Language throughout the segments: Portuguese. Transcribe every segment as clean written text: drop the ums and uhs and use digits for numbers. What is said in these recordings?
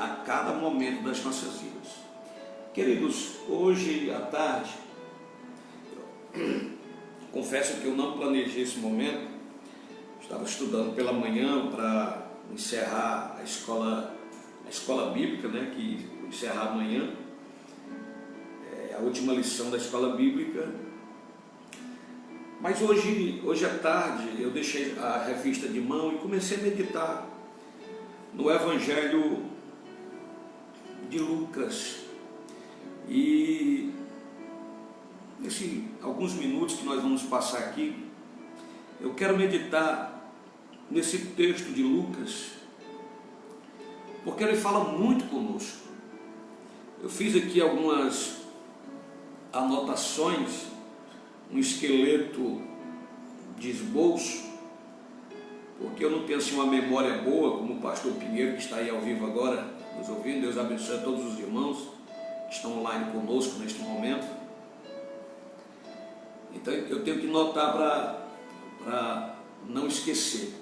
a cada momento das nossas vidas. Queridos, hoje à tarde, confesso que eu não planejei esse momento. Estava estudando pela manhã para encerrar a escola bíblica, né, que vou encerrar amanhã, a última lição da escola bíblica. Mas hoje à tarde eu deixei a revista de mão e comecei a meditar no Evangelho de Lucas. E nesses alguns minutos que nós vamos passar aqui, eu quero meditar nesse texto de Lucas, porque ele fala muito conosco. Eu fiz aqui algumas anotações, um esqueleto de esboço, porque eu não tenho assim uma memória boa como o pastor Pinheiro, que está aí ao vivo agora nos ouvindo. Deus abençoe a todos os irmãos que estão online conosco neste momento. Então eu tenho que notar para não esquecer.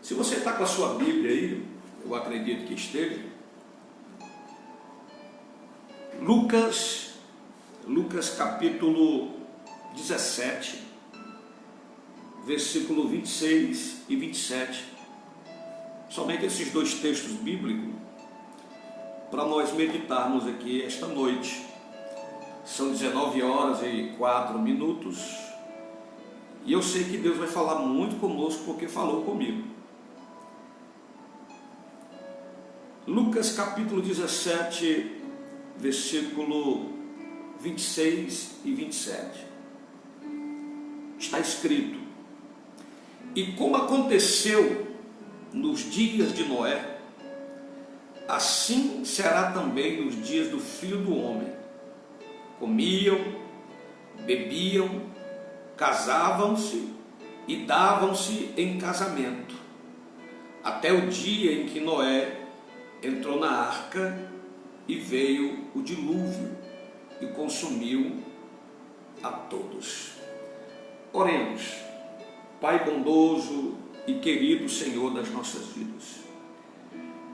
Se você está com a sua Bíblia aí, eu acredito que esteja, Lucas capítulo 17, versículo 26 e 27. Somente esses dois textos bíblicos para nós meditarmos aqui esta noite. São 19 horas e 4 minutos e eu sei que Deus vai falar muito conosco porque falou comigo. Lucas capítulo 17, versículo 26 e 27. Está escrito: e como aconteceu nos dias de Noé, assim será também nos dias do Filho do Homem. Comiam, bebiam, casavam-se e davam-se em casamento, até o dia em que Noé entrou na arca e veio o dilúvio e consumiu a todos. Oremos. Pai bondoso e querido Senhor das nossas vidas,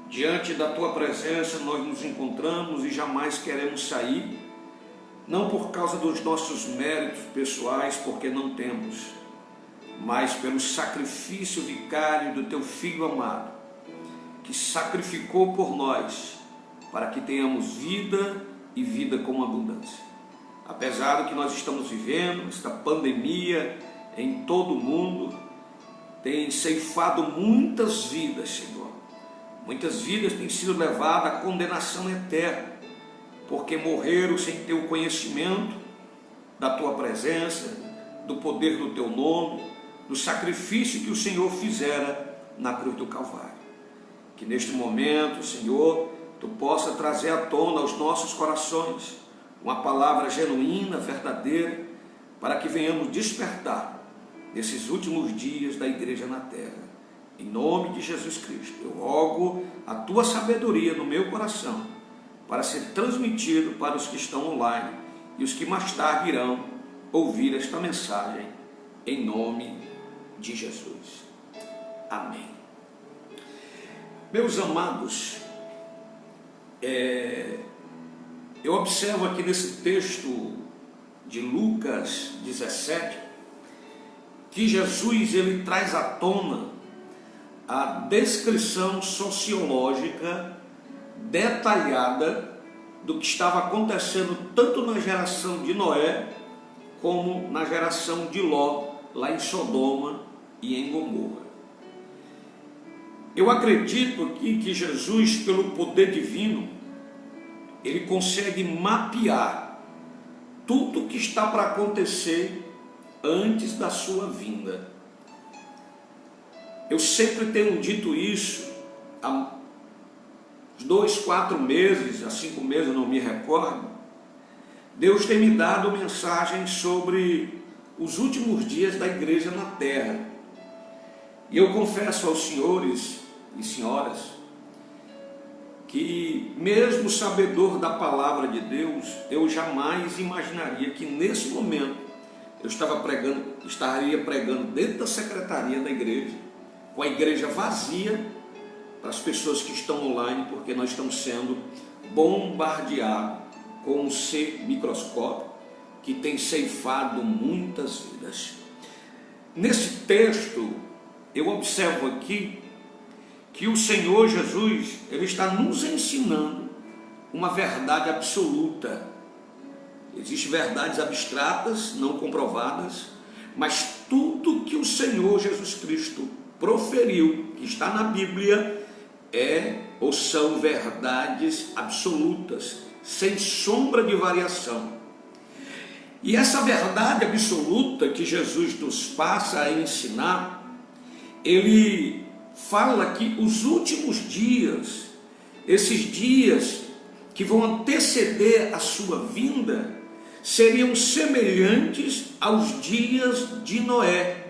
diante da Tua presença nós nos encontramos e jamais queremos sair, não por causa dos nossos méritos pessoais, porque não temos, mas pelo sacrifício vicário do Teu Filho amado, que sacrificou por nós, para que tenhamos vida e vida com abundância. Apesar do que nós estamos vivendo, esta pandemia em todo o mundo tem ceifado muitas vidas, Senhor. Muitas vidas têm sido levadas à condenação eterna, porque morreram sem ter o conhecimento da Tua presença, do poder do Teu nome, do sacrifício que o Senhor fizera na cruz do Calvário. Que neste momento, Senhor, Tu possa trazer à tona aos nossos corações uma palavra genuína, verdadeira, para que venhamos despertar nesses últimos dias da igreja na terra. Em nome de Jesus Cristo, eu rogo a Tua sabedoria no meu coração, para ser transmitido para os que estão online e os que mais tarde irão ouvir esta mensagem, em nome de Jesus. Amém. Meus amados, eu observo aqui nesse texto de Lucas 17, que Jesus ele traz à tona a descrição sociológica detalhada do que estava acontecendo tanto na geração de Noé como na geração de Ló, lá em Sodoma e em Gomorra. Eu acredito aqui que Jesus, pelo poder divino, ele consegue mapear tudo o que está para acontecer antes da sua vinda. Eu sempre tenho dito isso há 2, 4 meses, há 5 meses, eu não me recordo. Deus tem me dado mensagens sobre os últimos dias da igreja na terra. E eu confesso aos senhores e senhoras que, mesmo sabedor da palavra de Deus, eu jamais imaginaria que nesse momento eu estaria pregando dentro da secretaria da igreja, com a igreja vazia, para as pessoas que estão online, porque nós estamos sendo bombardeados com um ser microscópico que tem ceifado muitas vidas. Nesse texto, eu observo aqui que o Senhor Jesus, Ele está nos ensinando uma verdade absoluta. Existem verdades abstratas, não comprovadas, mas tudo que o Senhor Jesus Cristo proferiu, que está na Bíblia, ou são verdades absolutas, sem sombra de variação. E essa verdade absoluta que Jesus nos passa a ensinar, Ele fala que os últimos dias, esses dias que vão anteceder a sua vinda, seriam semelhantes aos dias de Noé,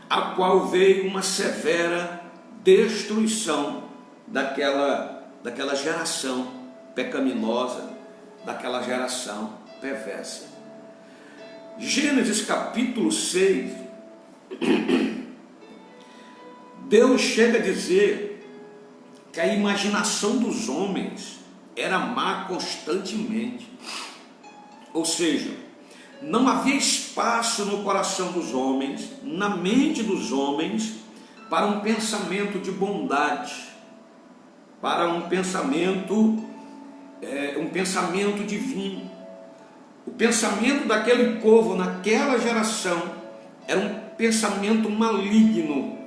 a qual veio uma severa destruição daquela geração pecaminosa, daquela geração perversa. Gênesis capítulo 6, Deus chega a dizer que a imaginação dos homens era má constantemente. Ou seja, não havia espaço no coração dos homens, na mente dos homens, para um pensamento de bondade, para um pensamento divino. O pensamento daquele povo naquela geração era um pensamento maligno,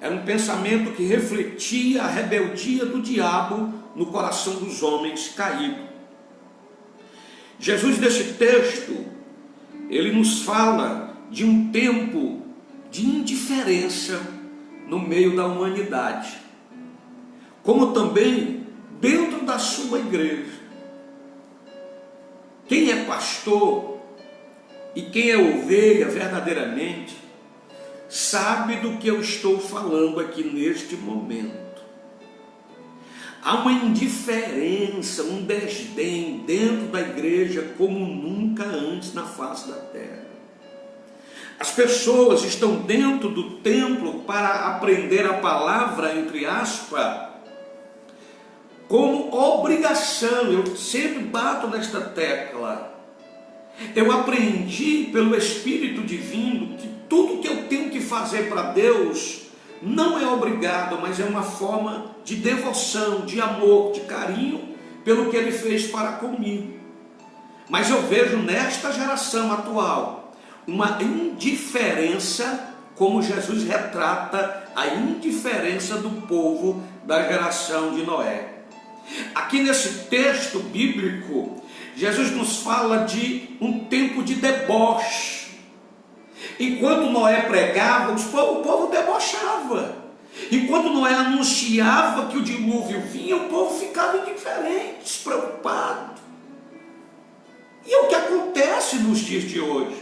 era um pensamento que refletia a rebeldia do diabo no coração dos homens caídos. Jesus, nesse texto, ele nos fala de um tempo de indiferença no meio da humanidade, como também dentro da sua igreja. Quem é pastor e quem é ovelha verdadeiramente sabe do que eu estou falando aqui neste momento. Há uma indiferença, um desdém dentro da igreja como nunca antes na face da terra. As pessoas estão dentro do templo para aprender a palavra, entre aspas, como obrigação. Eu sempre bato nesta tecla. Eu aprendi pelo Espírito Divino que tudo que eu tenho que fazer para Deus não é obrigado, mas é uma forma de devoção, de amor, de carinho pelo que Ele fez para comigo. Mas eu vejo nesta geração atual uma indiferença, como Jesus retrata a indiferença do povo da geração de Noé. Aqui nesse texto bíblico, Jesus nos fala de um tempo de deboche. Enquanto Noé pregava, o povo debochava. Enquanto Noé anunciava que o dilúvio vinha, o povo ficava indiferente, despreocupado. E é o que acontece nos dias de hoje.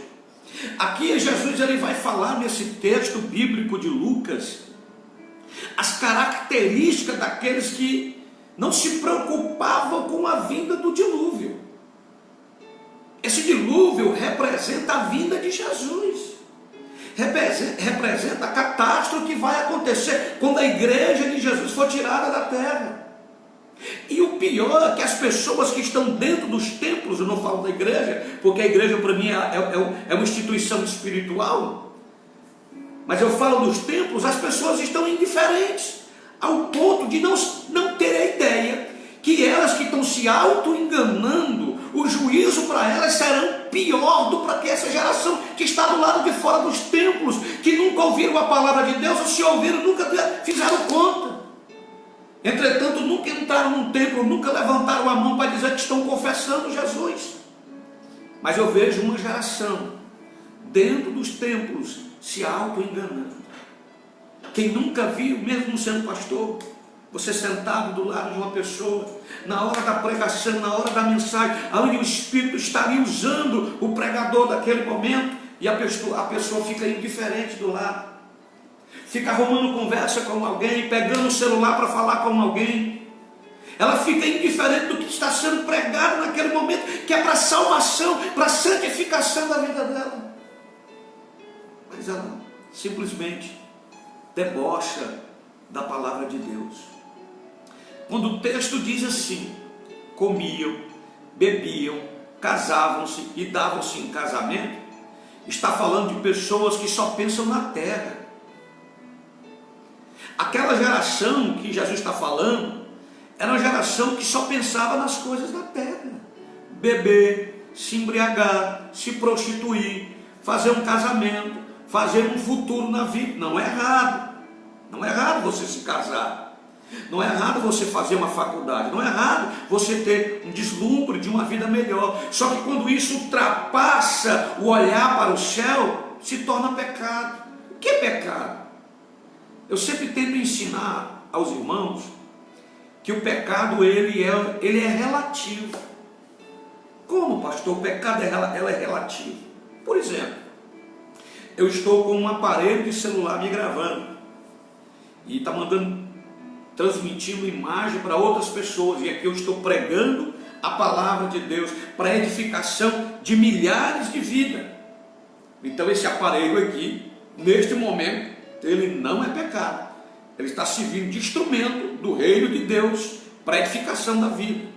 Aqui Jesus ele vai falar nesse texto bíblico de Lucas as características daqueles que não se preocupavam com a vinda do dilúvio. Esse dilúvio representa a vinda de Jesus. Representa a catástrofe que vai acontecer quando a igreja de Jesus for tirada da terra. E o pior é que as pessoas que estão dentro dos templos, eu não falo da igreja, porque a igreja para mim é uma instituição espiritual, mas eu falo dos templos, as pessoas estão indiferentes, ao ponto de não ter a ideia que elas que estão se auto-enganando, o juízo para elas será pior do que essa geração que está do lado de fora dos templos, que nunca ouviram a palavra de Deus, ou se ouviram, nunca fizeram conta. Entretanto, nunca entraram num templo, nunca levantaram a mão para dizer que estão confessando Jesus. Mas eu vejo uma geração dentro dos templos se auto-enganando. Quem nunca viu, mesmo sendo pastor, você sentado do lado de uma pessoa, na hora da pregação, na hora da mensagem, onde o Espírito estaria usando o pregador daquele momento, e a pessoa fica indiferente do lado, fica arrumando conversa com alguém, pegando o celular para falar com alguém. Ela fica indiferente do que está sendo pregado naquele momento, que é para salvação, para santificação da vida dela. Mas ela simplesmente debocha da palavra de Deus. quando o texto diz assim: comiam, bebiam, casavam-se e davam-se em casamento, está falando de pessoas que só pensam na terra. Aquela geração que Jesus está falando era uma geração que só pensava nas coisas da terra: beber, se embriagar, se prostituir, fazer um casamento, fazer um futuro na vida. Não é errado, não é errado você se casar, não é errado você fazer uma faculdade, não é errado você ter um deslumbre de uma vida melhor. Só que quando isso ultrapassa o olhar para o céu, se torna pecado. O que é pecado? Eu sempre tento ensinar aos irmãos que o pecado ele é relativo. Como, pastor? O pecado ela é relativo. Por exemplo, eu estou com um aparelho de celular me gravando e está transmitindo imagem para outras pessoas, e aqui eu estou pregando a palavra de Deus para edificação de milhares de vidas. Então esse aparelho aqui, neste momento, ele não é pecado, ele está servindo de instrumento do reino de Deus para a edificação da vida.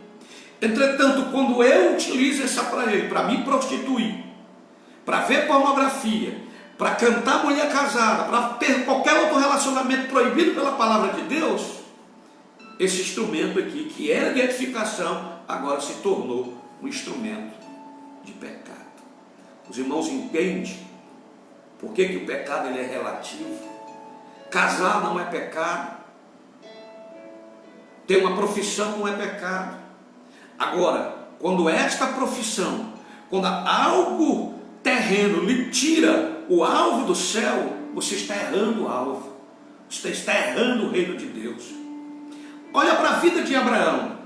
Entretanto, quando eu utilizo esse aparelho para me prostituir, para ver pornografia, para cantar mulher casada, para ter qualquer outro relacionamento proibido pela palavra de Deus, esse instrumento aqui, que era de edificação, agora se tornou um instrumento de pecado. Os irmãos entendem por que o pecado ele é relativo? Casar não é pecado, ter uma profissão não é pecado. Agora, quando esta profissão, quando algo terreno lhe tira o alvo do céu, você está errando o alvo, você está errando o reino de Deus. Olha para a vida de Abraão.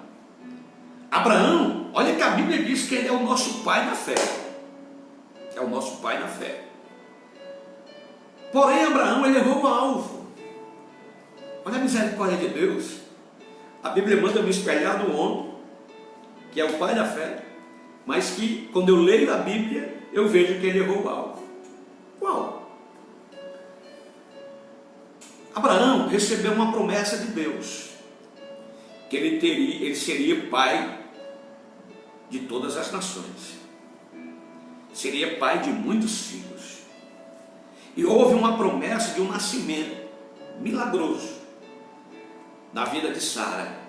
Abraão, olha que a Bíblia diz que ele é o nosso pai na fé. É o nosso pai na fé. Porém, Abraão, ele errou o alvo. Olha a misericórdia de Deus. A Bíblia manda me espelhar no homem, que é o pai da fé, mas que, quando eu leio a Bíblia, eu vejo que ele errou o alvo. Qual? Abraão recebeu uma promessa de Deus, que ele seria pai de todas as nações, seria pai de muitos filhos. E houve uma promessa de um nascimento milagroso na vida de Sara.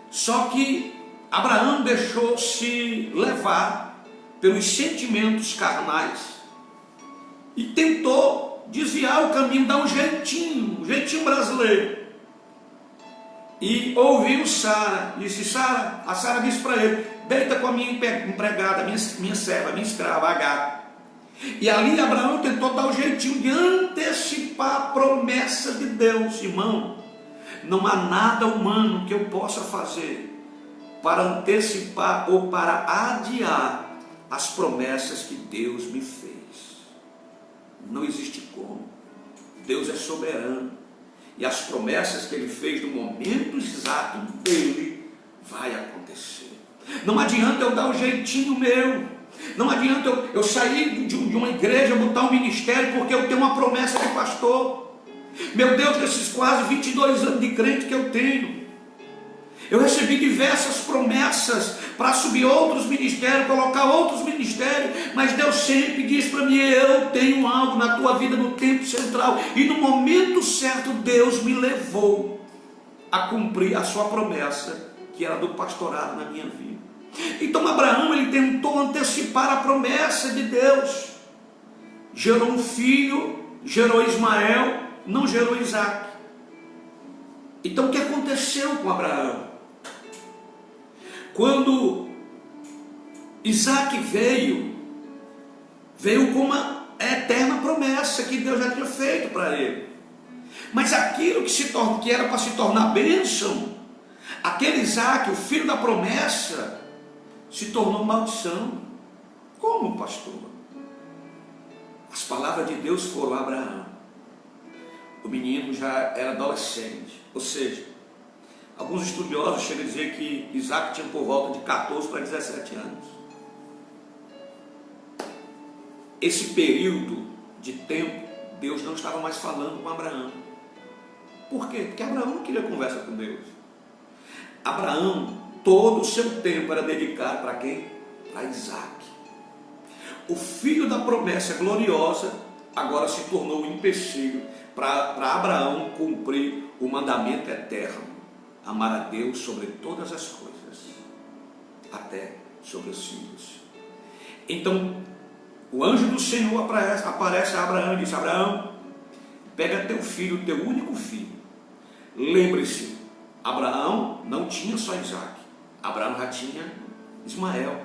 Só que Abraão deixou-se levar pelos sentimentos carnais e tentou desviar o caminho, dar um jeitinho brasileiro. E ouviu Sara, disse: Sara, a Sara disse para ele: deita com a minha empregada, minha serva, minha escrava, Agar. E ali Abraão tentou dar o jeitinho de antecipar a promessa de Deus. Irmão, não há nada humano que eu possa fazer para antecipar ou para adiar as promessas que Deus me fez. Não existe como. Deus é soberano, e as promessas que Ele fez no momento exato dele vai acontecer. Não adianta eu dar o jeitinho meu, não adianta eu sair de uma igreja, botar um ministério porque eu tenho uma promessa de pastor. Meu Deus, desses quase 22 anos de crente que eu tenho, eu recebi diversas promessas para subir outros ministérios, colocar outros ministérios, mas Deus sempre diz para mim: eu tenho algo na tua vida no tempo central. E no momento certo Deus me levou a cumprir a sua promessa, que era do pastorado na minha vida. Então Abraão, ele tentou antecipar a promessa de Deus, gerou um filho, gerou Ismael, não gerou Isaac. Então o que aconteceu com Abraão? Quando Isaac veio com uma eterna promessa que Deus já tinha feito para ele. Mas aquilo que era para se tornar bênção, aquele Isaac, o filho da promessa, se tornou maldição. Como, pastor? As palavras de Deus foram a Abraão. O menino já era adolescente, ou seja, alguns estudiosos chegam a dizer que Isaac tinha por volta de 14 para 17 anos. Esse período de tempo, Deus não estava mais falando com Abraão. Por quê? Porque Abraão não queria conversa com Deus. Abraão, todo o seu tempo era dedicado para quem? Para Isaac. O filho da promessa gloriosa agora se tornou um empecilho para Abraão cumprir o mandamento eterno: amar a Deus sobre todas as coisas, até sobre os filhos. Então, o anjo do Senhor aparece a Abraão e diz: Abraão, pega teu filho, teu único filho. Lembre-se, Abraão não tinha só Isaac, Abraão já tinha Ismael.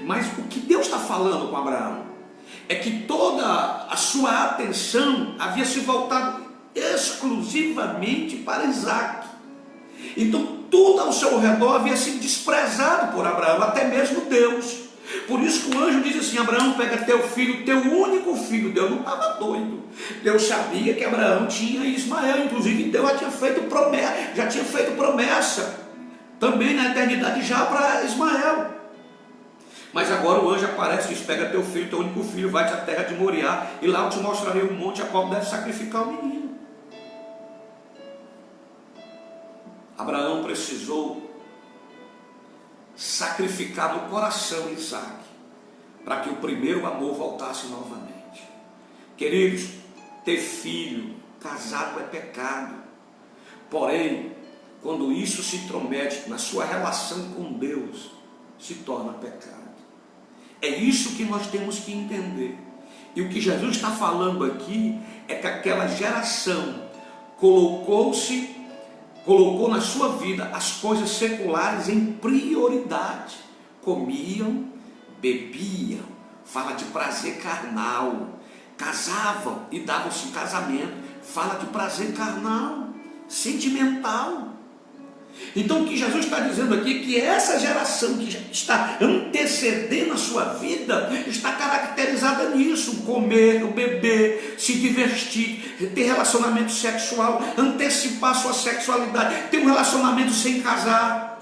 Mas o que Deus está falando com Abraão é que toda a sua atenção havia se voltado exclusivamente para Isaac. Então tudo ao seu redor havia sido desprezado por Abraão, até mesmo Deus. Por isso que o anjo diz assim: Abraão, pega teu filho, teu único filho. Deus não estava doido. Deus sabia que Abraão tinha Ismael. Inclusive Deus já tinha feito promessa também na eternidade já para Ismael. Mas agora o anjo aparece e diz: pega teu filho, teu único filho, vai-te à terra de Moriá, e lá eu te mostrarei um monte a qual deve sacrificar o menino. Abraão precisou sacrificar no coração Isaac, para que o primeiro amor voltasse novamente. Queridos, ter filho, casado é pecado. Porém, quando isso se intromete na sua relação com Deus, se torna pecado. É isso que nós temos que entender. E o que Jesus está falando aqui é que aquela geração colocou na sua vida as coisas seculares em prioridade. Comiam, bebiam, fala de prazer carnal, casavam e davam-se em casamento, fala de prazer carnal, sentimental. Então o que Jesus está dizendo aqui é que essa geração que está antecedendo a sua vida está caracterizada nisso: comer, beber, se divertir, ter relacionamento sexual, antecipar sua sexualidade, ter um relacionamento sem casar.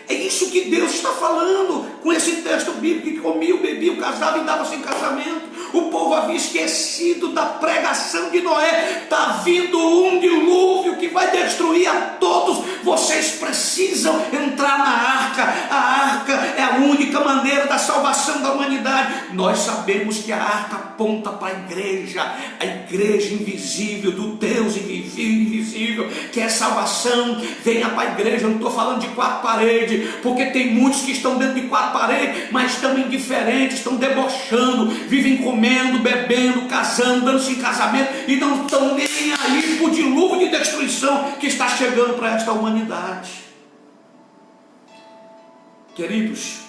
É isso que Deus está falando com esse texto bíblico: que comiam, bebiam, casavam e davam-se em casamento. O povo havia esquecido da pregação de Noé. Está vindo um dilúvio que vai destruir a todos. Vocês precisam entrar na arca. A arca é a única maneira da salvação da humanidade. Nós sabemos que a arca aponta para a igreja invisível, do Deus invisível, que é salvação. Venha para a igreja. Eu não estou falando de quatro paredes, porque tem muitos que estão dentro de quatro paredes, mas estão indiferentes, estão debochando, vivem comendo, bebendo, casando, dando-se em casamento, e não estão nem aí para o dilúvio de destruição que está chegando para esta humanidade. Queridos,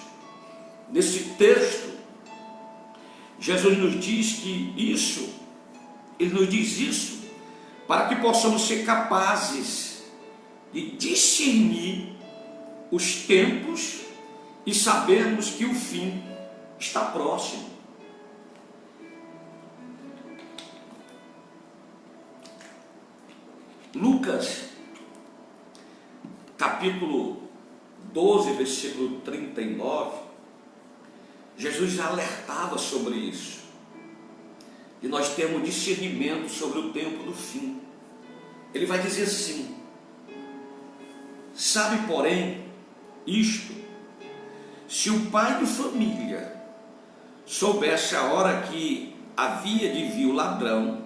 nesse texto, Jesus nos diz que Ele nos diz isso para que possamos ser capazes de discernir os tempos e sabermos que o fim está próximo. Lucas, capítulo 12, versículo 39, Jesus já alertava sobre isso, e nós temos discernimento sobre o tempo do fim. Ele vai dizer assim: sabe, porém, isto, se o pai de família soubesse a hora que havia de vir o ladrão,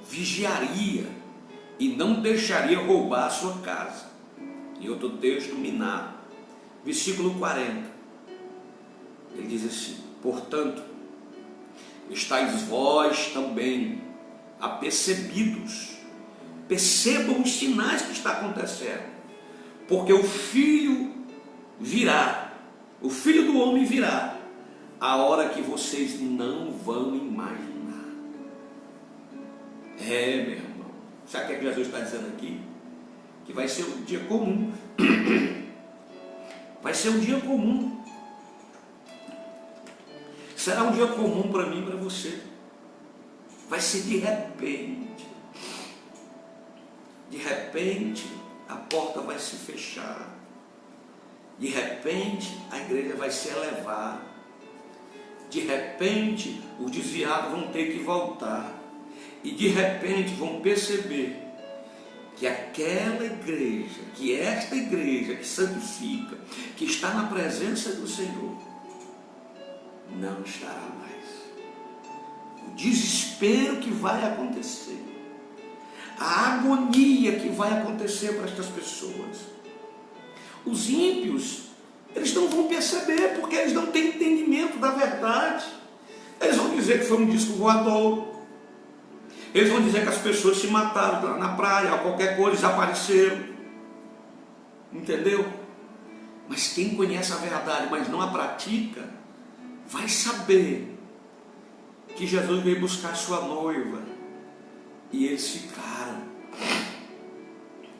vigiaria e não deixaria roubar a sua casa. E outro texto, minar, versículo 40, ele diz assim: portanto, estáis vós também apercebidos, percebam os sinais que está acontecendo, porque o filho virá, o filho do homem virá, a hora que vocês não vão imaginar. Meu irmão, sabe o que Jesus está dizendo aqui? Que vai ser um dia comum. Vai ser um dia comum. Será um dia comum para mim e para você. Vai ser de repente. De repente, a porta vai se fechar. De repente, a igreja vai se elevar. De repente, os desviados vão ter que voltar. E de repente vão perceber que aquela igreja, que esta igreja que santifica, que está na presença do Senhor, não estará mais. O desespero que vai acontecer, a agonia que vai acontecer para estas pessoas. Os ímpios, eles não vão perceber, porque eles não têm entendimento da verdade. Eles vão dizer que foi um disco voador. Eles vão dizer que as pessoas se mataram na praia, ou qualquer coisa, desapareceram. Entendeu? Mas quem conhece a verdade, mas não a pratica, vai saber que Jesus veio buscar sua noiva. E eles ficaram.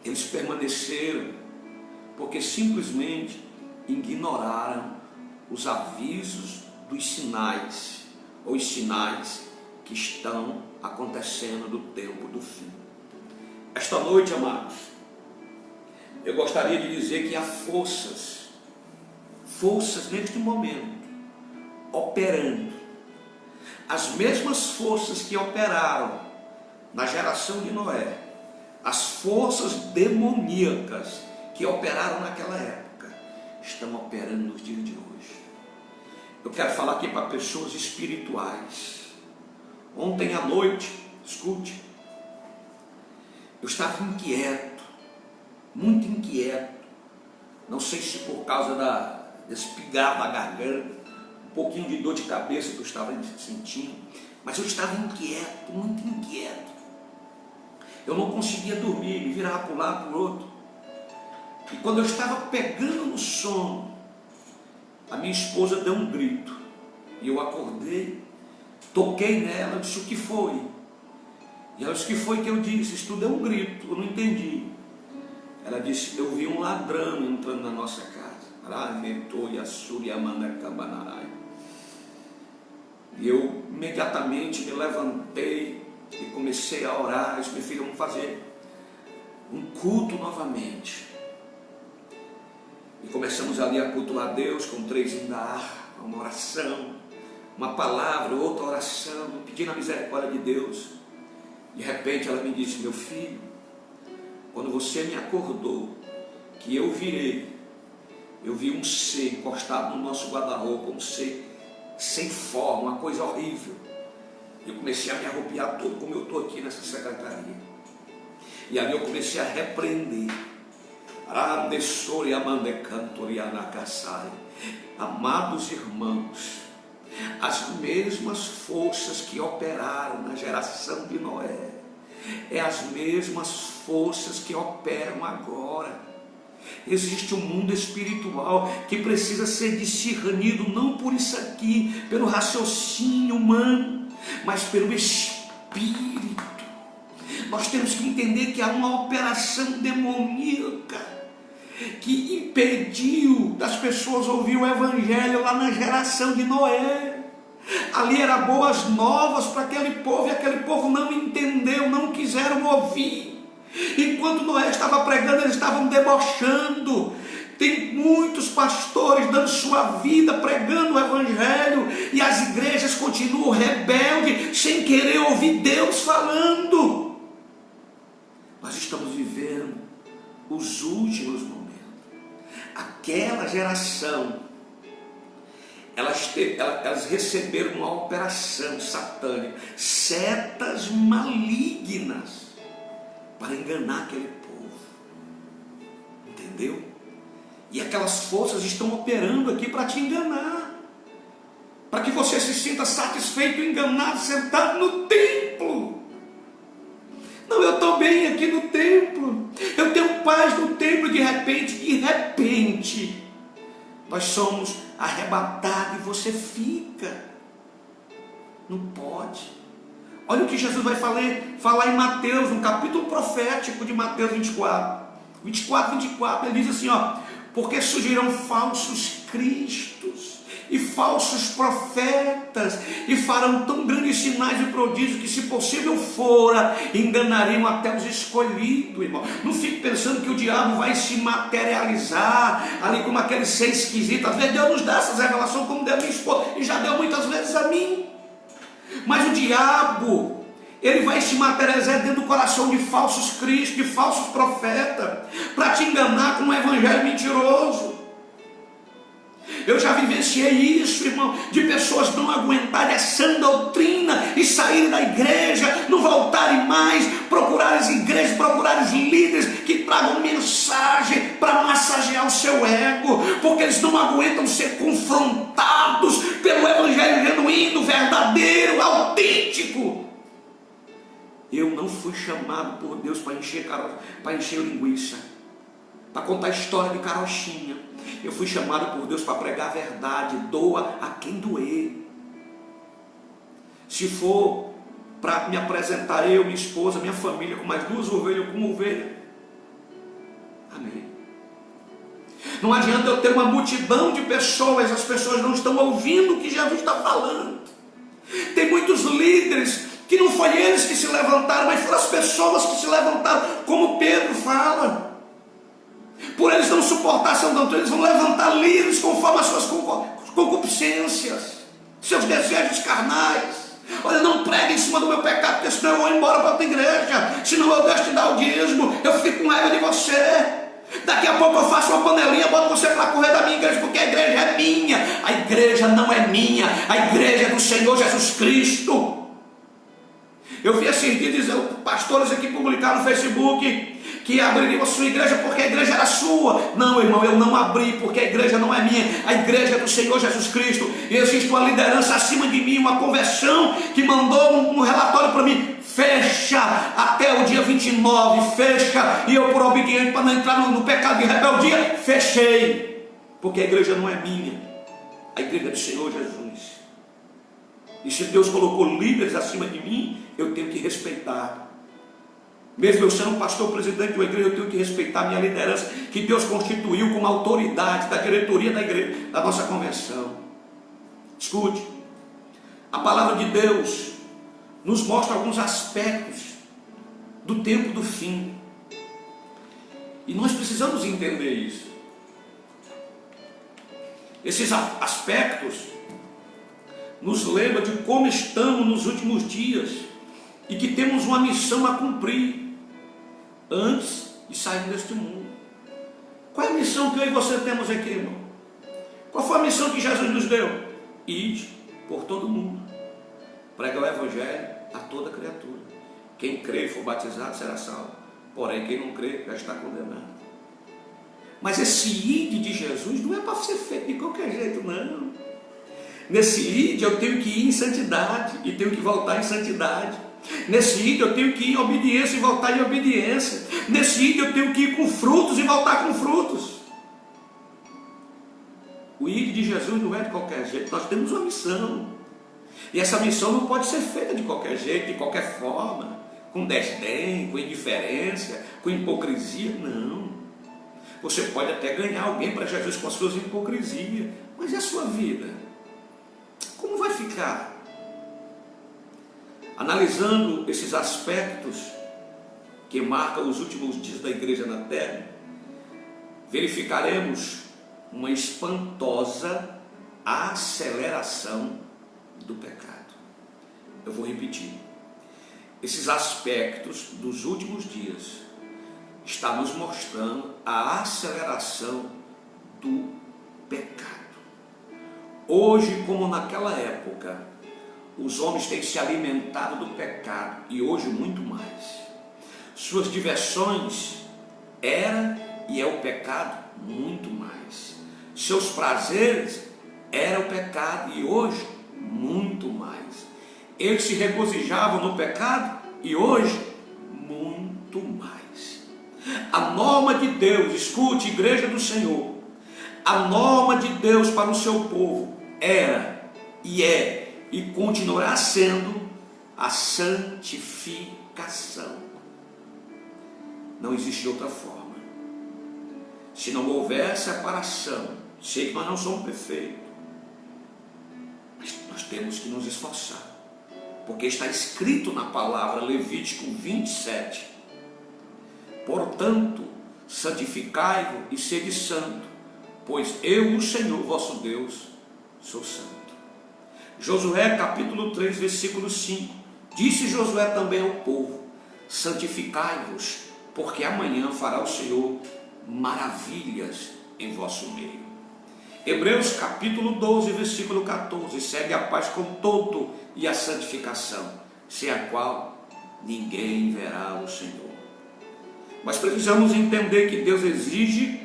Eles permaneceram, porque simplesmente ignoraram os avisos dos sinais, ou os sinais que estão acontecendo do tempo do fim. Esta noite, amados, eu gostaria de dizer que há forças neste momento, operando. As mesmas forças que operaram na geração de Noé, as forças demoníacas que operaram naquela época, estão operando nos dias de hoje. Eu quero falar aqui para pessoas espirituais. Ontem à noite, escute, eu estava inquieto, muito inquieto. Não sei se por causa desse pigar da garganta, um pouquinho de dor de cabeça que eu estava sentindo, mas eu estava inquieto, muito inquieto. Eu não conseguia dormir, me virava para um lado, para o outro. E quando eu estava pegando no sono, a minha esposa deu um grito. E eu acordei, toquei nela, disse: o que foi? E ela disse: o que foi que eu disse? Isso tudo é um grito, eu não entendi. Ela disse: eu vi um ladrão entrando na nossa casa. E eu imediatamente me levantei e comecei a orar. Eu disse: meu filho, vamos fazer um culto novamente. E começamos ali a cultuar a Deus com 3 hinos da harpa, uma oração, uma palavra, outra oração, pedindo a misericórdia de Deus. De repente ela me disse: meu filho, quando você me acordou, que eu virei, eu vi um ser encostado no nosso guarda-roupa, um ser sem forma, uma coisa horrível. Eu comecei a me arrupiar todo, como eu estou aqui nessa secretaria. E ali eu comecei a repreender. Amados irmãos, as mesmas forças que operaram na geração de Noé, é as mesmas forças que operam agora. Existe um mundo espiritual que precisa ser discernido, não por isso aqui, pelo raciocínio humano, mas pelo Espírito. Nós temos que entender que há uma operação demoníaca que impediu das pessoas ouvir o Evangelho lá na geração de Noé. Ali era boas novas para aquele povo, e aquele povo não entendeu, não quiseram ouvir. Enquanto Noé estava pregando, eles estavam debochando. Tem muitos pastores dando sua vida pregando o Evangelho, e as igrejas continuam rebeldes, sem querer ouvir Deus falando. Nós estamos vivendo os últimos momentos. Aquela geração, elas receberam uma operação satânica, setas malignas, para enganar aquele povo. Entendeu? E aquelas forças estão operando aqui para te enganar, para que você se sinta satisfeito, enganado, sentado no templo. Não, eu estou bem aqui no templo, eu tenho paz no templo. De repente, nós somos arrebatados e você fica. Não pode. Olha o que Jesus vai falar em Mateus, no capítulo profético de Mateus 24, 24, ele diz assim, porque surgirão falsos cristos e falsos profetas, e farão tão grandes sinais e prodígios que, se possível fora, enganariam até os escolhidos, irmão. Não fique pensando que o diabo vai se materializar ali como aquele ser esquisito. Às vezes Deus nos dá essas revelações, como deu a minha esposa, e já deu muitas vezes a mim. Mas o diabo, ele vai se materializar dentro do coração de falsos cristos, de falsos profetas, para te enganar com um evangelho mentiroso. Eu já vivenciei isso, irmão, de pessoas não aguentarem essa doutrina e saírem da igreja, não voltarem mais, procurar as igrejas, procurar os líderes que tragam mensagem para massagear o seu ego, porque eles não aguentam ser confrontados pelo evangelho genuíno, verdadeiro, autêntico. Eu não fui chamado por Deus para encher linguiça, para contar a história de carochinha. Eu fui chamado por Deus para pregar a verdade. Doa a quem doer. Se for para me apresentar eu, minha esposa, minha família, com mais 2 ovelhas, com uma ovelha, amém. Não adianta eu ter uma multidão de pessoas, as pessoas não estão ouvindo o que Jesus está falando. Tem muitos líderes que não foi eles que se levantaram, mas foram as pessoas que se levantaram, como Pedro fala. Por eles não suportar essa doutrina, eles vão levantar líderes conforme as suas concupiscências, seus desejos carnais. Olha, não pregue em cima do meu pecado, porque senão eu vou embora para outra igreja, senão eu deixo de dar o dízimo, eu fico com raiva de você. Daqui a pouco eu faço uma panelinha, boto você para correr da minha igreja, porque a igreja é minha. A igreja não é minha, a igreja é do Senhor Jesus Cristo. Eu vi esses dias pastores aqui publicaram no Facebook que abririam a sua igreja porque a igreja era sua. Não, irmão, eu não abri porque a igreja não é minha, a igreja é do Senhor Jesus Cristo. E existe uma liderança acima de mim, uma conversão, que mandou um relatório para mim: fecha até o dia 29, fecha. E eu, por obediente, para não entrar no pecado de rebeldia, fechei, porque a igreja não é minha, a igreja é do Senhor Jesus. E se Deus colocou líderes acima de mim, eu tenho que respeitar. Mesmo eu sendo pastor, presidente de uma igreja, eu tenho que respeitar a minha liderança, que Deus constituiu como autoridade da diretoria da igreja, da nossa convenção. Escute, a palavra de Deus nos mostra alguns aspectos do tempo do fim, e nós precisamos entender isso. Esses aspectos nos lembram de como estamos nos últimos dias e que temos uma missão a cumprir antes de sair deste mundo. Qual é a missão que eu e você temos aqui, irmão? Qual foi a missão que Jesus nos deu? Ide por todo mundo, prega o evangelho a toda criatura. Quem crê e for batizado será salvo, porém quem não crê já está condenado. Mas esse ide de Jesus não é para ser feito de qualquer jeito, não. Nesse ide eu tenho que ir em santidade e tenho que voltar em santidade. Nesse ide eu tenho que ir em obediência e voltar em obediência. Nesse ide eu tenho que ir com frutos e voltar com frutos. O ide de Jesus não é de qualquer jeito. Nós temos uma missão, e essa missão não pode ser feita de qualquer jeito, de qualquer forma, com desdém, com indiferença, com hipocrisia. Não. Você pode até ganhar alguém para Jesus com as suas hipocrisias, mas e a sua vida? Como vai ficar? Analisando esses aspectos que marcam os últimos dias da igreja na terra, verificaremos uma espantosa aceleração do pecado. Eu vou repetir. Esses aspectos dos últimos dias estão nos mostrando a aceleração do pecado. Hoje, como naquela época, os homens têm se alimentado do pecado, e hoje muito mais. Suas diversões era e é o pecado muito mais. Seus prazeres era o pecado, e hoje muito mais. Eles se regozijavam no pecado, e hoje muito mais. A norma de Deus, escute, igreja do Senhor, a norma de Deus para o seu povo era e é e continuará sendo a santificação. Não existe outra forma. Se não houver separação, sei que nós não somos perfeitos, mas nós temos que nos esforçar, porque está escrito na palavra, Levítico 27, portanto, santificai-vos e sede santo, pois eu, o Senhor vosso Deus, sou santo. Josué capítulo 3, versículo 5, Disse Josué também ao povo: santificai-vos, porque amanhã fará o Senhor maravilhas em vosso meio. Hebreus capítulo 12, versículo 14: segue a paz com todo e a santificação, sem a qual ninguém verá o Senhor. Mas precisamos entender que Deus exige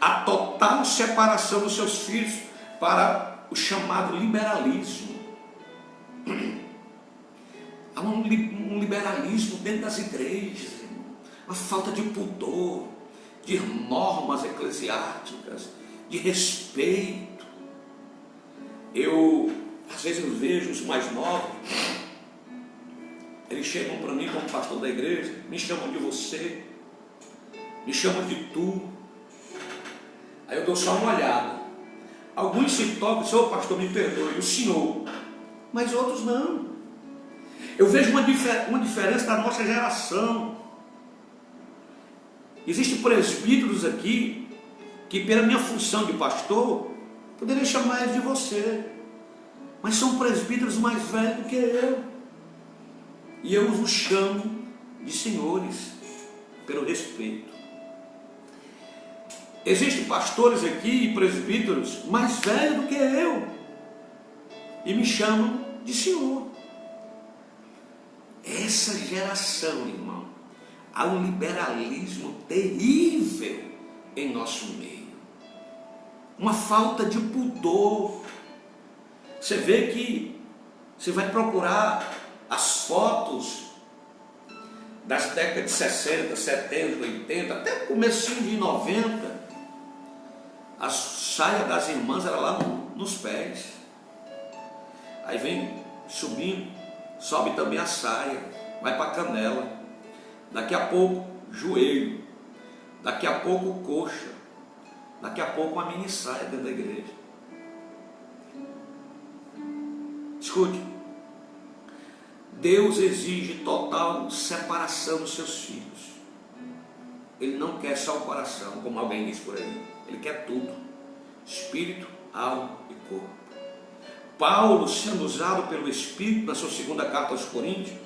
a total separação dos seus filhos para o chamado liberalismo. Há um liberalismo dentro das igrejas, uma falta de pudor, de normas eclesiásticas, de respeito. Às vezes eu vejo os mais novos, eles chegam para mim como pastor da igreja, me chamam de você, me chamam de tu. Aí eu dou só uma olhada. Alguns se tocam, Senhor pastor, me perdoe, o senhor, mas outros não. Eu vejo uma diferença da nossa geração. Existem presbíteros aqui que, pela minha função de pastor, poderia chamar eles de você, mas são presbíteros mais velhos do que eu, e eu os chamo de senhores, pelo respeito. Existem pastores aqui e presbíteros mais velhos do que eu, e me chamam de senhor. Essa geração, irmão, há um liberalismo terrível em nosso meio, uma falta de pudor. Você vê que você vai procurar as fotos das décadas de 60, 70, 80, até o comecinho de 90, a saia das irmãs era lá nos pés, aí vem subindo, sobe também a saia, vai para a canela, daqui a pouco joelho, daqui a pouco coxa, daqui a pouco uma mini saia dentro da igreja. Escute, Deus exige total separação dos seus filhos. Ele não quer só o coração, como alguém diz por aí. Ele quer tudo: espírito, alma e corpo. Paulo, sendo usado pelo Espírito, na sua segunda carta aos Coríntios,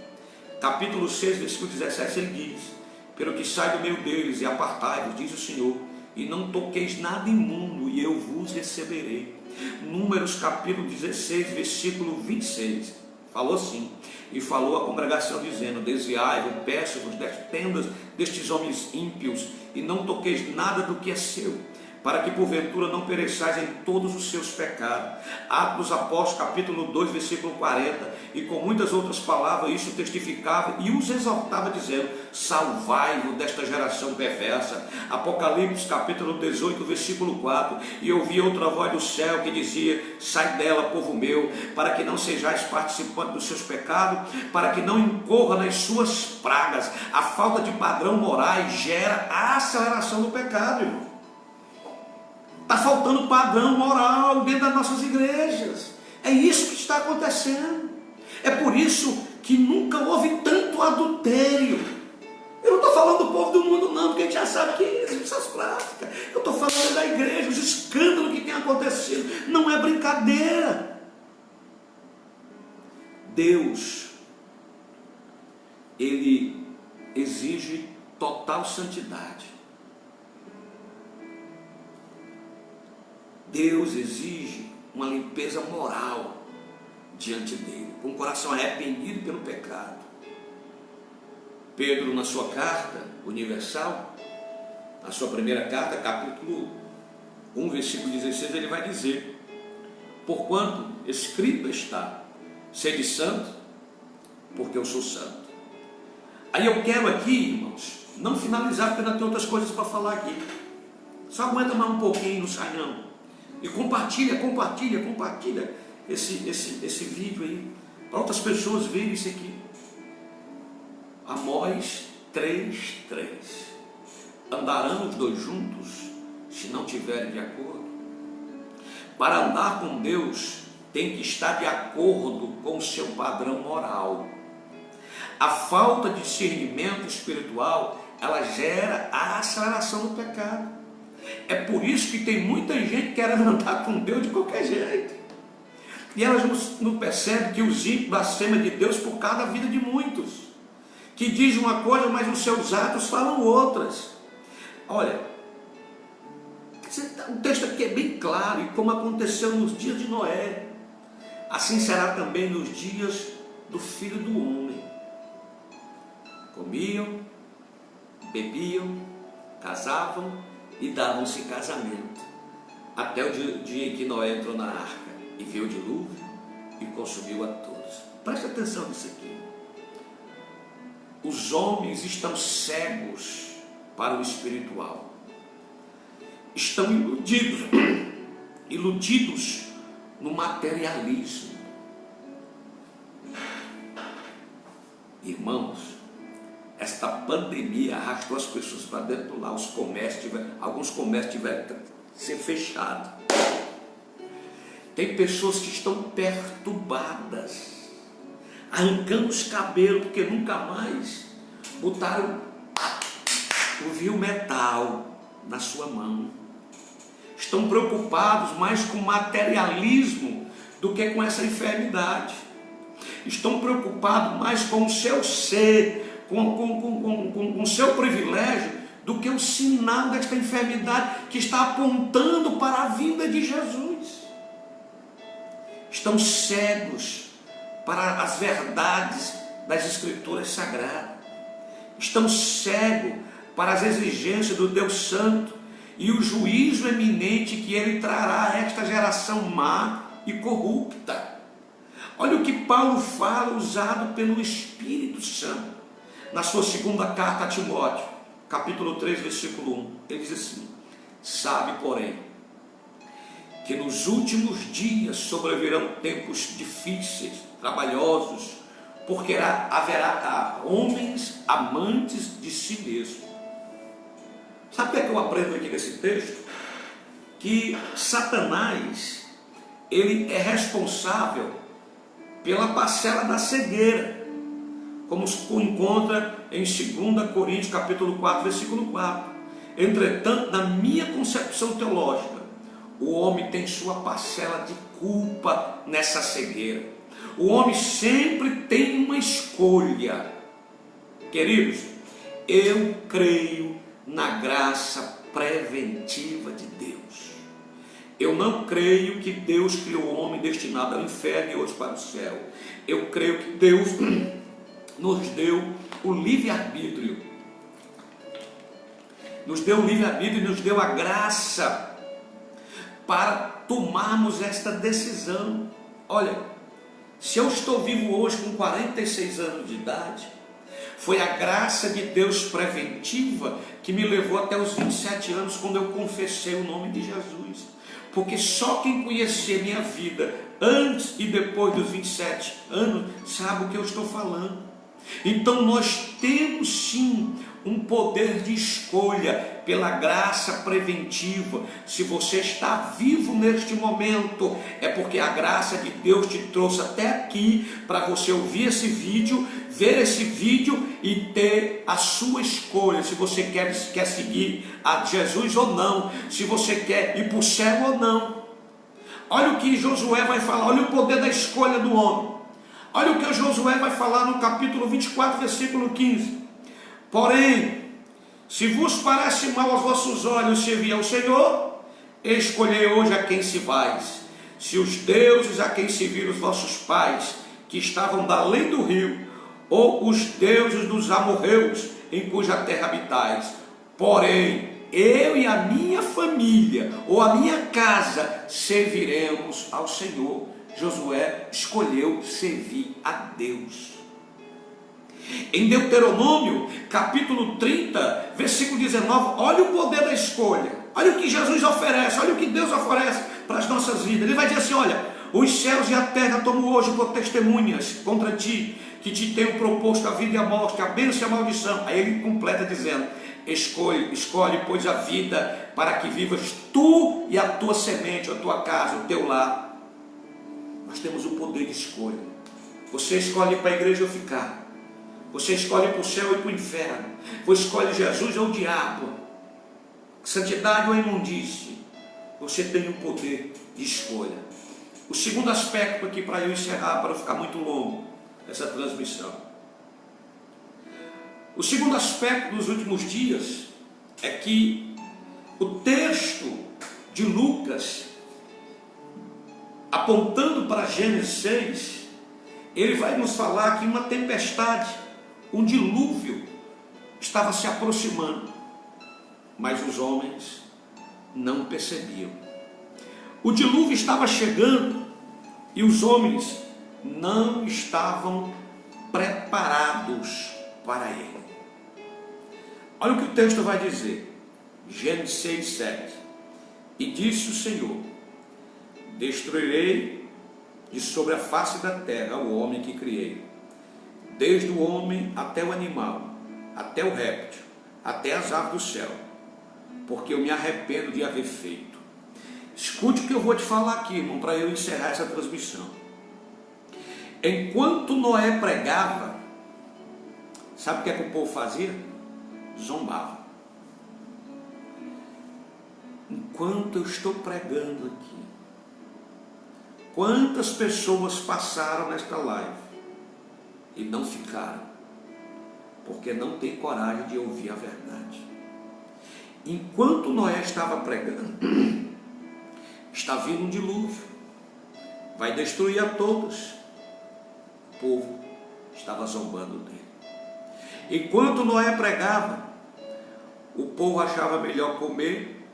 capítulo 6, versículo 17, ele diz: pelo que sai do meio deles e apartai-vos, diz o Senhor, e não toqueis nada imundo, e eu vos receberei. Números capítulo 16, versículo 26, falou assim: e falou à congregação dizendo: desviai-vos, peço-vos das tendas destes homens ímpios, e não toqueis nada do que é seu, para que porventura não pereçais em todos os seus pecados. Atos dos Apóstolos, capítulo 2, versículo 40, e com muitas outras palavras isso testificava e os exortava dizendo: salvai-vos desta geração perversa. Apocalipse, capítulo 18, versículo 4, e ouvi outra voz do céu que dizia: sai dela, povo meu, para que não sejais participantes dos seus pecados, para que não incorra nas suas pragas. A falta de padrão morais gera a aceleração do pecado, irmão. Está faltando padrão moral dentro das nossas igrejas. É isso que está acontecendo. É por isso que nunca houve tanto adultério. Eu não estou falando do povo do mundo não, porque a gente já sabe que existem essas práticas. Eu estou falando da igreja, os escândalos que têm acontecido. Não é brincadeira. Deus, Ele exige total santidade. Deus exige uma limpeza moral diante dele, com o coração arrependido pelo pecado. Pedro, na sua carta universal, na sua primeira carta, capítulo 1, versículo 16, ele vai dizer: porquanto escrito está, sede santo, porque eu sou santo. Aí eu quero aqui, irmãos, não finalizar, porque ainda tem outras coisas para falar aqui. Só aguenta mais um pouquinho, não sai não. E compartilha esse vídeo aí, para outras pessoas verem isso aqui. Amós 3:3. Andarão os dois juntos, se não tiverem de acordo? Para andar com Deus, tem que estar de acordo com o seu padrão moral. A falta de discernimento espiritual, ela gera a aceleração do pecado. É por isso que tem muita gente querendo andar com Deus de qualquer jeito. E elas não percebem que os ímpios blasfemam de Deus por causa da vida de muitos, que dizem uma coisa, mas os seus atos falam outras. Olha, o texto aqui é bem claro, e como aconteceu nos dias de Noé, assim será também nos dias do Filho do Homem. Comiam, bebiam, casavam e davam-se em casamento, até o dia em que Noé entrou na arca e viu o dilúvio e consumiu a todos. Preste atenção nisso aqui. Os homens estão cegos para o espiritual, estão iludidos no materialismo. Irmãos, esta pandemia arrastou as pessoas para dentro do lar. Alguns comércios tiveram que ser fechados. Tem pessoas que estão perturbadas, arrancando os cabelos, porque nunca mais botaram o fio metal na sua mão. Estão preocupados mais com o materialismo do que com essa enfermidade. Estão preocupados mais com o seu ser, com o seu privilégio, do que o sinal desta enfermidade que está apontando para a vinda de Jesus. Estão cegos para as verdades das Escrituras Sagradas. Estão cegos para as exigências do Deus Santo e o juízo eminente que Ele trará a esta geração má e corrupta. Olha o que Paulo fala, usado pelo Espírito Santo, na sua segunda carta a Timóteo, capítulo 3, versículo 1. Ele diz assim: sabe, porém, que nos últimos dias sobrevirão tempos difíceis, trabalhosos, porque haverá homens amantes de si mesmos. Sabe o que é que eu aprendo aqui nesse texto? Que Satanás, ele é responsável pela parcela da cegueira, como se encontra em 2 Coríntios capítulo 4, versículo 4. Entretanto, na minha concepção teológica, o homem tem sua parcela de culpa nessa cegueira. O homem sempre tem uma escolha. Queridos, eu creio na graça preventiva de Deus. Eu não creio que Deus criou o homem destinado ao inferno e outros para o céu. Eu creio que Deus nos deu o livre-arbítrio. Nos deu o livre-arbítrio e nos deu a graça para tomarmos esta decisão. Olha, se eu estou vivo hoje com 46 anos de idade, foi a graça de Deus preventiva que me levou até os 27 anos, quando eu confessei o nome de Jesus. Porque só quem conhecer minha vida antes e depois dos 27 anos sabe o que eu estou falando. Então nós temos sim um poder de escolha pela graça preventiva. Se você está vivo neste momento, é porque a graça de Deus te trouxe até aqui para você ouvir esse vídeo, ver esse vídeo e ter a sua escolha, se você quer seguir a Jesus ou não, se você quer ir para o céu ou não. Olha o que Josué vai falar, olha o poder da escolha do homem. Olha o que Josué vai falar no capítulo 24, versículo 15. Porém, se vos parece mal aos vossos olhos servir ao Senhor, escolhei hoje a quem se vais. Se os deuses a quem serviram os vossos pais, que estavam da além do rio, ou os deuses dos amorreus, em cuja terra habitais. Porém, eu e a minha família, ou a minha casa, serviremos ao Senhor. Josué escolheu servir a Deus. Em Deuteronômio, capítulo 30, versículo 19, olha o poder da escolha. Olha o que Jesus oferece, olha o que Deus oferece para as nossas vidas. Ele vai dizer assim: olha, os céus e a terra tomam hoje por testemunhas contra ti, que te tenho proposto a vida e a morte, a bênção e a maldição. Aí ele completa dizendo: escolhe, pois, a vida, para que vivas tu e a tua semente, a tua casa, o teu lar. Nós temos o poder de escolha. Você escolhe ir para a igreja ou ficar. Você escolhe para o céu e para o inferno. Você escolhe Jesus ou o diabo, santidade ou imundície. Você tem o poder de escolha. O segundo aspecto aqui, para eu encerrar, para não ficar muito longo essa transmissão. O segundo aspecto dos últimos dias é que o texto de Lucas, apontando para Gênesis 6, ele vai nos falar que uma tempestade, um dilúvio, estava se aproximando, mas os homens não percebiam. O dilúvio estava chegando e os homens não estavam preparados para ele. Olha o que o texto vai dizer, Gênesis 6, 7. E disse o Senhor: destruirei de sobre a face da terra o homem que criei, desde o homem até o animal, até o réptil, até as aves do céu, porque eu me arrependo de haver feito. Escute o que eu vou te falar aqui, irmão, para eu encerrar essa transmissão. Enquanto Noé pregava, sabe o que é que o povo fazia? Zombava. Enquanto eu estou pregando aqui, quantas pessoas passaram nesta live e não ficaram, porque não tem coragem de ouvir a verdade. Enquanto Noé estava pregando, está vindo um dilúvio, vai destruir a todos. O povo estava zombando dele. Enquanto Noé pregava, o povo achava melhor comer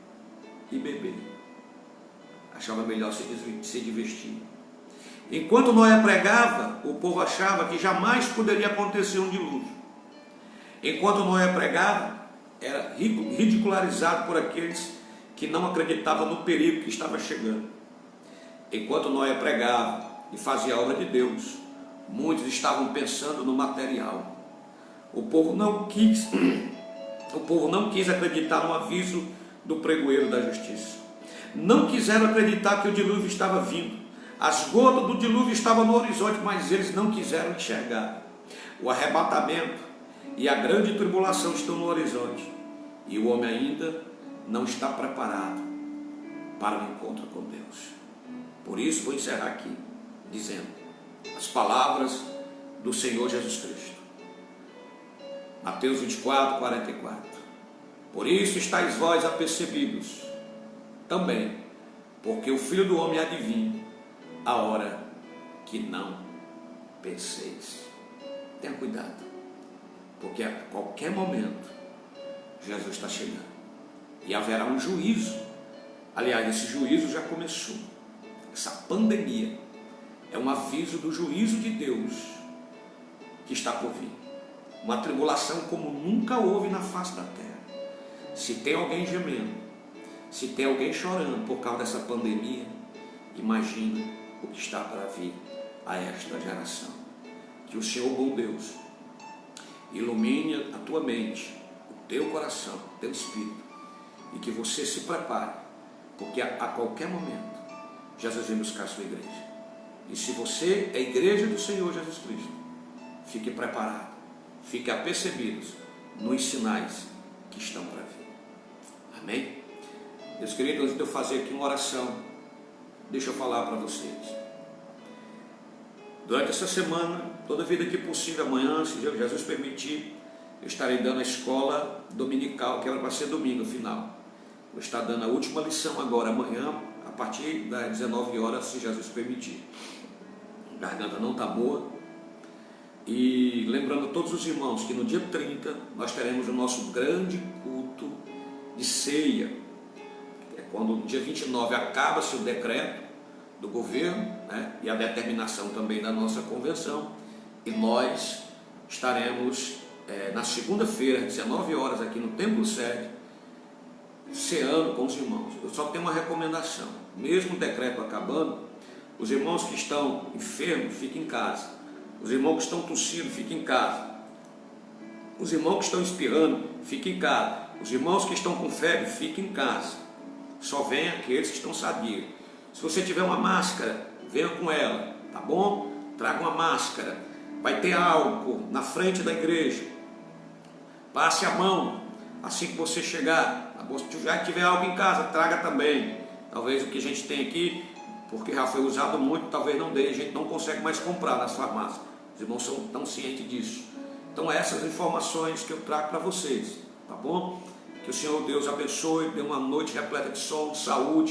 e beber, achava melhor se divertir. Enquanto Noé pregava, o povo achava que jamais poderia acontecer um dilúvio. Enquanto Noé pregava, era ridicularizado por aqueles que não acreditavam no perigo que estava chegando. Enquanto Noé pregava e fazia a obra de Deus, muitos estavam pensando no material. O povo não quis acreditar no aviso do pregoeiro da justiça. Não quiseram acreditar que o dilúvio estava vindo. As gotas do dilúvio estavam no horizonte, mas eles não quiseram enxergar. O arrebatamento e a grande tribulação estão no horizonte, e o homem ainda não está preparado para o encontro com Deus. Por isso vou encerrar aqui dizendo as palavras do Senhor Jesus Cristo. Mateus 24, 44. Por isso estáis vós apercebidos também, porque o Filho do Homem há de vir a hora que não penseis. Tenha cuidado, porque a qualquer momento Jesus está chegando e haverá um juízo. Aliás, esse juízo já começou. Essa pandemia é um aviso do juízo de Deus que está por vir. Uma tribulação como nunca houve na face da terra. Se tem alguém gemendo, se tem alguém chorando por causa dessa pandemia, imagina o que está para vir a esta geração. Que o Senhor, bom Deus, ilumine a tua mente, o teu coração, o teu espírito, e que você se prepare, porque a qualquer momento Jesus vem buscar a sua igreja. E se você é a igreja do Senhor Jesus Cristo, fique preparado, fique apercebidos nos sinais que estão para vir. Amém? Meus queridos, antes de eu fazer aqui uma oração, deixa eu falar para vocês. Durante essa semana, toda vida que possível, amanhã, se Jesus permitir, eu estarei dando a escola dominical, que era para ser domingo final. Vou estar dando a última lição agora, amanhã, a partir das 19 horas, se Jesus permitir. A garganta não está boa. E lembrando a todos os irmãos que no dia 30 nós teremos o nosso grande culto de ceia. É quando no dia 29 acaba-se o decreto do governo, né, e a determinação também da nossa convenção, e nós estaremos na segunda-feira, às 19 horas, aqui no Templo Sede, ceando com os irmãos. Eu só tenho uma recomendação: mesmo o decreto acabando, os irmãos que estão enfermos, fiquem em casa. Os irmãos que estão tossindo, fiquem em casa. Os irmãos que estão espirrando, fiquem em casa. Os irmãos que estão com febre, fiquem em casa. Só venham aqueles que estão sadios. Se você tiver uma máscara, venha com ela, tá bom? Traga uma máscara. Vai ter álcool na frente da igreja. Passe a mão assim que você chegar. Se já tiver algo em casa, traga também. Talvez o que a gente tem aqui porque já foi usado muito, talvez não dê, a gente não consegue mais comprar nas farmácias. Os irmãos são tão cientes disso. Então essas informações que eu trago para vocês, tá bom? Que o Senhor Deus abençoe, dê uma noite repleta de sono, de saúde,